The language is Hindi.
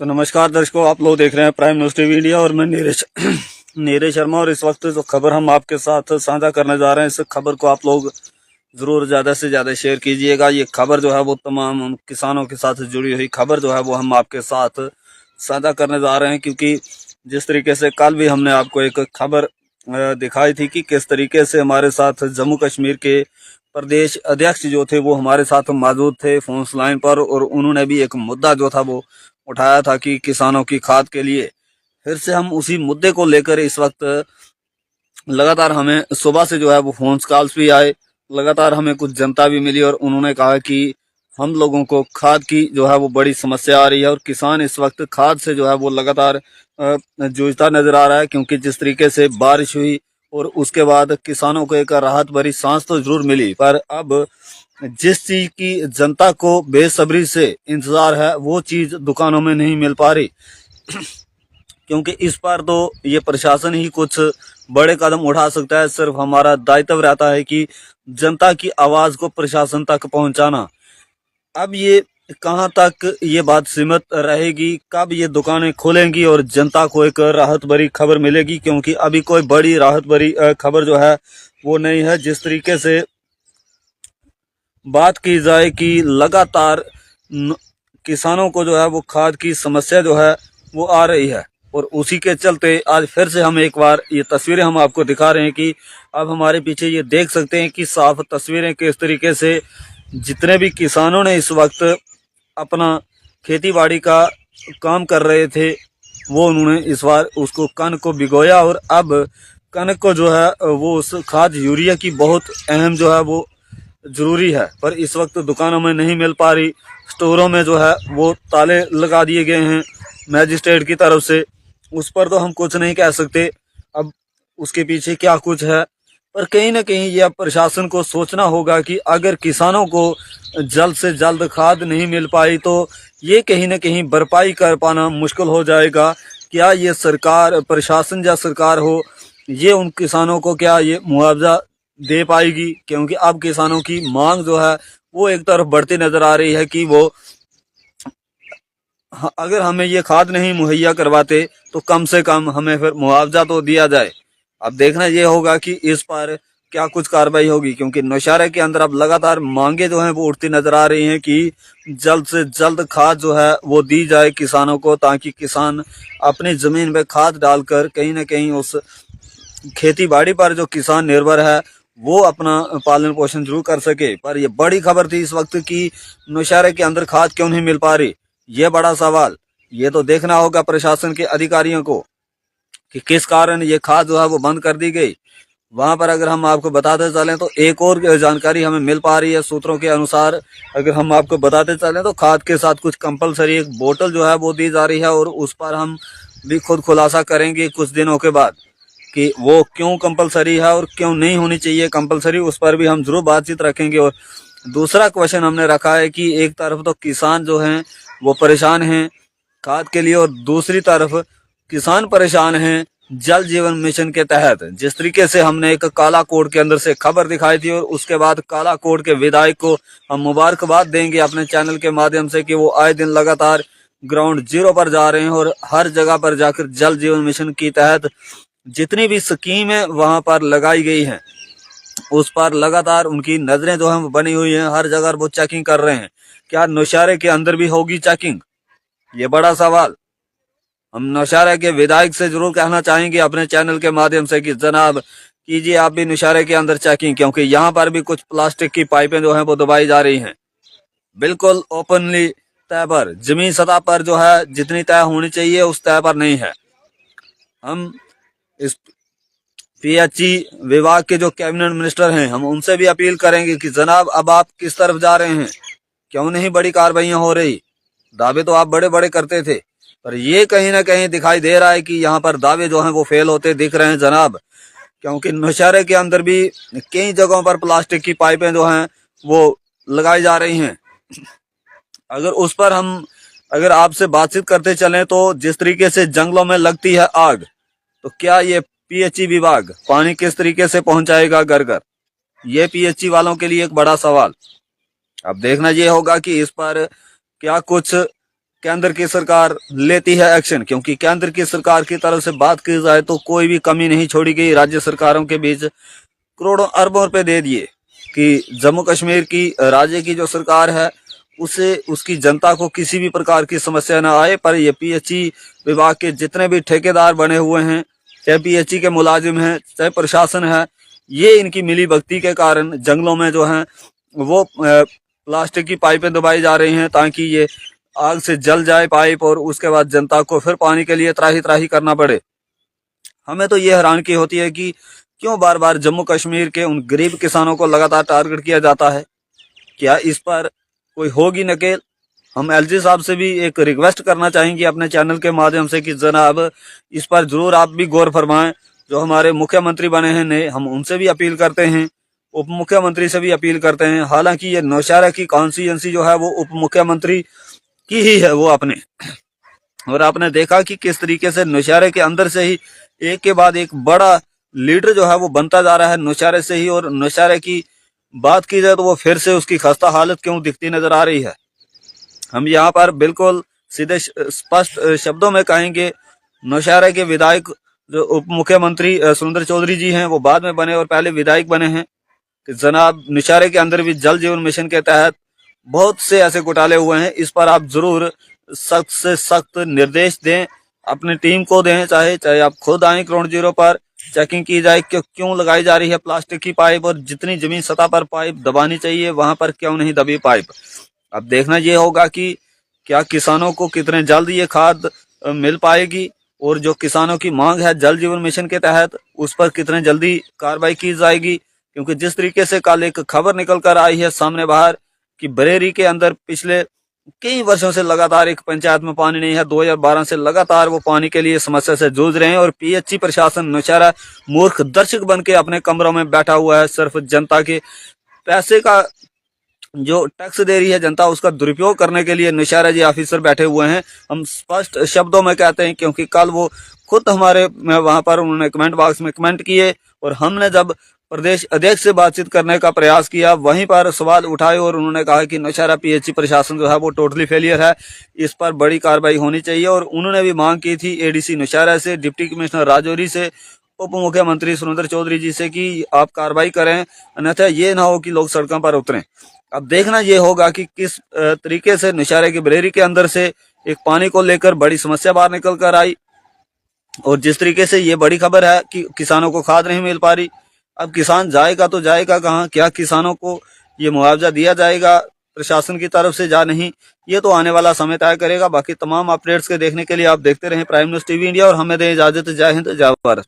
तो नमस्कार दर्शकों, आप लोग देख रहे हैं प्राइम न्यूज टीवी इंडिया और मैं नीरज नीरज शर्मा। और इस वक्त जो खबर हम आपके साथ साझा करने जा रहे हैं, इस खबर को आप लोग जरूर ज्यादा से ज्यादा शेयर कीजिएगा। ये खबर जो है वो तमाम किसानों के साथ जुड़ी हुई खबर जो है वो हम आपके साथ साझा करने जा रहे हैं, क्योंकि जिस तरीके से कल भी हमने आपको एक खबर दिखाई थी कि किस तरीके से हमारे साथ जम्मू कश्मीर के प्रदेश अध्यक्ष जो थे वो हमारे साथ मौजूद थे फोन लाइन पर, और उन्होंने भी एक मुद्दा जो था वो उठाया था कि किसानों की खाद के लिए। फिर से हम उसी मुद्दे को लेकर इस वक्त लगातार हमें सुबह से जो है वो फोन कॉल्स भी आए, लगातार हमें कुछ जनता भी मिली, और उन्होंने कहा कि हम लोगों को खाद की जो है वो बड़ी समस्या आ रही है और किसान इस वक्त खाद से जो है वो लगातार जूझता नजर आ रहा है। क्योंकि जिस तरीके से बारिश हुई और उसके बाद किसानों को एक राहत भरी सांस तो जरूर मिली, पर अब जिस चीज की जनता को बेसब्री से इंतजार है वो चीज दुकानों में नहीं मिल पा रही क्योंकि इस पर तो ये प्रशासन ही कुछ बड़े कदम उठा सकता है। सिर्फ हमारा दायित्व रहता है कि जनता की आवाज को प्रशासन तक पहुंचाना। अब ये कहां तक ये बात सीमित रहेगी, कब ये दुकानें खुलेंगी और जनता को एक राहत भरी खबर मिलेगी, क्योंकि अभी कोई बड़ी राहत भरी खबर जो है वो नहीं है। जिस तरीके से बात की जाए कि लगातार किसानों को जो है वो खाद की समस्या जो है वो आ रही है, और उसी के चलते आज फिर से हम एक बार ये तस्वीरें हम आपको दिखा रहे हैं कि अब हमारे पीछे ये देख सकते हैं कि साफ तस्वीरें किस तरीके से जितने भी किसानों ने इस वक्त अपना खेती बाड़ी का काम कर रहे थे वो उन्होंने इस बार उसको कनक को भिगोया, और अब कनक को जो है वो उस खाद यूरिया की बहुत अहम जो है वो जरूरी है, पर इस वक्त दुकानों में नहीं मिल पा रही। स्टोरों में जो है वो ताले लगा दिए गए हैं मैजिस्ट्रेट की तरफ से, उस पर तो हम कुछ नहीं कह सकते अब उसके पीछे क्या कुछ है। पर कहीं ना कहीं यह प्रशासन को सोचना होगा कि अगर किसानों को जल्द से जल्द खाद नहीं मिल पाई तो ये कहीं ना कहीं भरपाई कर पाना मुश्किल हो जाएगा। क्या ये सरकार, प्रशासन या सरकार हो, ये उन किसानों को क्या ये मुआवजा दे पाएगी? क्योंकि अब किसानों की मांग जो है वो एक तरफ बढ़ती नजर आ रही है कि वो अगर हमें ये खाद नहीं मुहैया करवाते तो कम से कम हमें फिर मुआवजा तो दिया जाए। अब देखना ये होगा कि इस पर क्या कुछ कार्रवाई होगी, क्योंकि नौशहरे के अंदर अब लगातार मांगे जो हैं वो उठती नजर आ रही हैं कि जल्द से जल्द खाद जो है वो दी जाए किसानों को, ताकि किसान अपनी जमीन में खाद डालकर कहीं ना कहीं उस खेती बाड़ी पर जो किसान निर्भर है वो अपना पालन पोषण जरूर कर सके। पर ये बड़ी खबर थी इस वक्त की नौशहरे के अंदर खाद क्यों नहीं मिल पा रही, ये बड़ा सवाल। ये तो देखना होगा प्रशासन के अधिकारियों को कि किस कारण ये खाद जो है वो बंद कर दी गई। वहां पर अगर हम आपको बताते चलें तो एक और जानकारी हमें मिल पा रही है सूत्रों के अनुसार, अगर हम आपको बताते चलें तो खाद के साथ कुछ कंपलसरी एक बोतल जो है वो दी जा रही है, और उस पर हम भी खुद खुलासा करेंगे कुछ दिनों के बाद कि वो क्यों कंपलसरी है और क्यों नहीं होनी चाहिए कंपलसरी, उस पर भी हम जरूर बातचीत रखेंगे। और दूसरा क्वेश्चन हमने रखा है कि एक तरफ तो किसान जो हैं वो परेशान हैं खाद के लिए, और दूसरी तरफ किसान परेशान हैं जल जीवन मिशन के तहत। जिस तरीके से हमने एक काला कोट के अंदर से खबर दिखाई थी, और उसके बाद काला कोट के विधायक को हम मुबारकबाद देंगे अपने चैनल के माध्यम से कि वो आए दिन लगातार ग्राउंड जीरो पर जा रहे हैं और हर जगह पर जाकर जल जीवन मिशन के तहत जितनी भी स्कीम है वहां पर लगाई गई है उस पर लगातार उनकी नजरें जो है बनी हुई हैं, हर जगह वो चेकिंग कर रहे हैं। क्या नौशहरे के अंदर भी होगी चेकिंग, ये बड़ा सवाल। हम नौशहरे के विधायक से जरूर कहना चाहेंगे अपने चैनल के माध्यम से कि जनाब कीजिए आप भी नौशहरे के अंदर चेकिंग, क्योंकि यहाँ पर भी कुछ प्लास्टिक की पाइपें जो हैं वो दबाई जा रही हैं बिल्कुल ओपनली तय पर, जमीन सतह पर जो है जितनी तय होनी चाहिए उस तय पर नहीं है। हम इस पीएचई विभाग के जो कैबिनेट मिनिस्टर हैं हम उनसे भी अपील करेंगे कि जनाब अब आप किस तरफ जा रहे हैं, क्यों नहीं बड़ी कार्रवाइयां हो रही? दावे तो आप बड़े बड़े करते थे, पर ये कहीं ना कहीं दिखाई दे रहा है कि यहाँ पर दावे जो हैं वो फेल होते दिख रहे हैं जनाब। क्योंकि नौशहरे के अंदर भी कई जगहों पर प्लास्टिक की पाइपें जो हैं वो लगाई जा रही हैं। अगर उस पर हम अगर आपसे बातचीत करते चलें तो जिस तरीके से जंगलों में लगती है आग, तो क्या ये पीएचई विभाग पानी किस तरीके से पहुंचाएगा घर घर? ये पीएचई वालों के लिए एक बड़ा सवाल। अब देखना ये होगा कि इस पर क्या कुछ केंद्र की सरकार लेती है एक्शन, क्योंकि केंद्र की सरकार की तरफ से बात की जाए तो कोई भी कमी नहीं छोड़ी गई। राज्य सरकारों के बीच करोड़ों अरबों रुपए दे दिए कि जम्मू कश्मीर की राज्य की जो सरकार है उसे उसकी जनता को किसी भी प्रकार की समस्या न आए। पर ये पीएचई विभाग के जितने भी ठेकेदार बने हुए हैं, चाहे पीएचई के मुलाजिम हैं, चाहे प्रशासन है, ये इनकी मिली भगती के कारण जंगलों में जो है वो प्लास्टिक की पाइपें दबाई जा रही हैं ताकि ये आग से जल जाए पाइप और उसके बाद जनता को फिर पानी के लिए त्राही त्राही करना पड़े। हमें तो ये हैरानगी होती है कि क्यों बार बार जम्मू कश्मीर के उन गरीब किसानों को लगातार टारगेट किया जाता है। क्या इस पर कोई होगी नकेल? हम एलजी साहब से भी एक रिक्वेस्ट करना चाहेंगे अपने चैनल के माध्यम से कि जनाब इस पर जरूर आप भी गौर फरमाएं। जो हमारे मुख्यमंत्री बने हैं नए, हम उनसे भी अपील करते हैं, उप मुख्यमंत्री से भी अपील करते हैं। हालांकि ये नौशहरा की कॉन्स्टिट्यूएंसी जो है वो उप मुख्यमंत्री की ही है वो अपने, और आपने देखा कि किस तरीके से नौशहरे के अंदर से ही एक के बाद एक बड़ा लीडर जो है वो बनता जा रहा है नौशहरे से ही। और नौशहरे की बात की जाए तो वो फिर से उसकी खस्ता हालत क्यों दिखती नजर आ रही है। हम यहाँ पर बिल्कुल सीधे स्पष्ट शब्दों में कहेंगे, नौशहरे के विधायक जो उप मुख्यमंत्री सुरेंद्र चौधरी जी हैं वो बाद में बने और पहले विधायक बने हैं, कि जनाब नौशहरे के अंदर भी जल जीवन मिशन के तहत बहुत से ऐसे घोटाले हुए हैं। इस पर आप जरूर सख्त से सख्त निर्देश दें, अपनी टीम को दें, चाहे आप खुद आए ग्राउंड जीरो पर, चेकिंग की जाए कि क्यों लगाई जा रही है प्लास्टिक की पाइप, और जितनी जमीन सतह पर पाइप दबानी चाहिए वहां पर क्यों नहीं दबी पाइप। अब देखना ये होगा कि क्या किसानों को कितने जल्द ये खाद मिल पाएगी, और जो किसानों की मांग है जल जीवन मिशन के तहत उस पर कितने जल्दी कार्रवाई की जाएगी। क्योंकि जिस तरीके से कल एक खबर निकल कर आई है सामने बाहर कि बरेली के अंदर पिछले कई वर्षों से लगातार एक पंचायत में पानी नहीं है, 2012 से लगातार वो पानी के लिए समस्या से जूझ रहे हैं, और पीएचई प्रशासन नौशहरा मूर्ख दर्शक बन के अपने कमरों में बैठा हुआ है। सिर्फ जनता के पैसे का जो टैक्स दे रही है जनता उसका दुरुपयोग करने के लिए नौशहरा जी ऑफिसर बैठे हुए हैं। हम स्पष्ट शब्दों में कहते हैं, क्योंकि कल वो खुद हमारे वहां पर उन्होंने कमेंट बॉक्स में कमेंट किए, और हमने जब प्रदेश अध्यक्ष से बातचीत करने का प्रयास किया वहीं पर सवाल उठाए, और उन्होंने कहा कि नौशहरा पीएचई प्रशासन जो है वो टोटली फेलियर है, इस पर बड़ी कार्रवाई होनी चाहिए। और उन्होंने भी मांग की थी एडीसी नौशहरा से, डिप्टी कमिश्नर राजौरी से, उप मुख्यमंत्री सुरेंद्र चौधरी जी से कि आप कार्रवाई करें, अन्यथा ये ना हो कि लोग सड़कों पर उतरें। अब देखना ये होगा कि किस तरीके से नौशहरे की बरेली के अंदर से एक पानी को लेकर बड़ी समस्या बाहर निकल कर आई, और जिस तरीके से ये बड़ी खबर है कि किसानों को खाद नहीं मिल पा रही। अब किसान जाएगा तो जाएगा कहाँ? क्या किसानों को ये मुआवजा दिया जाएगा प्रशासन की तरफ से या नहीं, ये तो आने वाला समय तय करेगा। बाकी तमाम अपडेट्स के देखने के लिए आप देखते रहें प्राइम न्यूज़ टीवी इंडिया, और हमें दें इजाजत। जय हिंद, जय भारत।